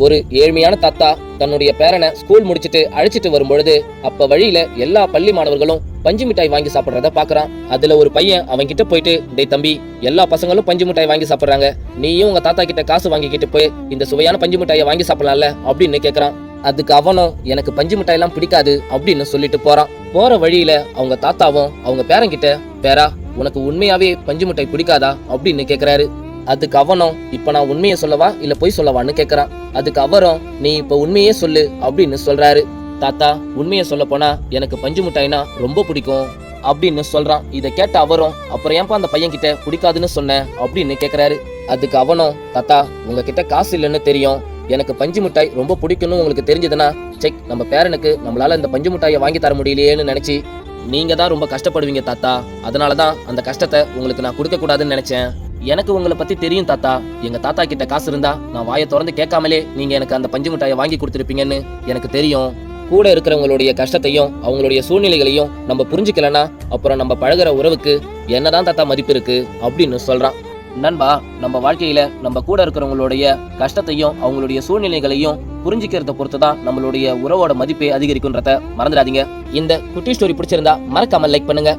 ஒரு ஏழ்மையான தாத்தா தன்னுடைய பேரனை ஸ்கூல் முடிச்சிட்டு அழைச்சிட்டு வரும்பொழுது அப்ப வழியில எல்லா பள்ளி மாணவர்களும் பஞ்சு மிட்டாய் வாங்கி சாப்பிடுறத பாக்குறான். அதுல ஒரு பையன் அவங்க கிட்ட போயிட்டு, டேய் தம்பி, எல்லா பசங்களும் பஞ்சு மிட்டாய் வாங்கி சாப்பிடுறாங்க, நீயும் உங்க தாத்தா கிட்ட காசு வாங்கிக்கிட்டு போய் இந்த சுவையான பஞ்சு மிட்டாயை வாங்கி சாப்பிடலாம்ல அப்படின்னு கேக்குறான். அதுக்கு அவனும், எனக்கு பஞ்சு மிட்டாய் எல்லாம் பிடிக்காது அப்படின்னு சொல்லிட்டு போறான். போற வழியில அவங்க தாத்தாவும் அவங்க பேரங்கிட்ட, பேரா, உனக்கு உண்மையாவே பஞ்சு மிட்டாய் பிடிக்காதா அப்படின்னு கேக்குறாரு. அதுக்கு அவனும், இப்ப நான் உண்மையை சொல்லவா இல்ல பொய் சொல்லவான்னு கேக்குறான். அதுக்கு அவரும், நீ இப்ப உண்மையே சொல்லு அப்படின்னு சொல்றாரு. தாத்தா, உண்மையை சொல்ல போனா எனக்கு பஞ்சு மிட்டாய்னா ரொம்ப பிடிக்கும் அப்படின்னு சொல்றான். இதை கேட்ட அவரும், அப்புறம் ஏன்பா அந்த பையன் கிட்ட பிடிக்காதுன்னு சொன்ன அப்படின்னு கேக்குறாரு. அதுக்கு அவனும், தாத்தா, உங்ககிட்ட காசு இல்லைன்னு தெரியும், எனக்கு பஞ்சு மிட்டாய் ரொம்ப பிடிக்கும்னு உங்களுக்கு தெரிஞ்சதுன்னா செக், நம்ம பேரனுக்கு நம்மளால இந்த பஞ்சு மிட்டாயை வாங்கி தர முடியலையேன்னு நினைச்சு நீங்க தான் ரொம்ப கஷ்டப்படுவீங்க தாத்தா, அதனாலதான் அந்த கஷ்டத்தை உங்களுக்கு நான் கொடுக்க கூடாதுன்னு நினைச்சேன். எனக்கு உங்களை பத்தி தெரியும் தாத்தா, எங்க தாத்தா கிட்ட காசு இருந்தா நான் வாயை திறந்து கேட்காமலே நீங்க எனக்கு அந்த பஞ்சு மிட்டாயை வாங்கி கொடுத்துருப்பீங்கன்னு எனக்கு தெரியும். கூட இருக்கிறவங்களுடைய கஷ்டத்தையும் அவங்களுடைய சூழ்நிலைகளையும் நம்ம புரிஞ்சுக்கலன்னா அப்புறம் நம்ம பழகுற உறவுக்கு என்னதான் தாத்தா மதிப்பு இருக்கு அப்படின்னு சொல்றான். நண்பா, நம்ம வாழ்க்கையில நம்ம கூட இருக்கிறவங்களுடைய கஷ்டத்தையும் அவங்களுடைய சூழ்நிலைகளையும் புரிஞ்சுக்கிறத பொறுத்துதான் நம்மளுடைய உறவோட மதிப்பை அதிகரிக்கும்ன்றத மறந்துடாதீங்க. இந்த குட்டி ஸ்டோரி பிடிச்சிருந்தா மறக்காம லைக் பண்ணுங்க.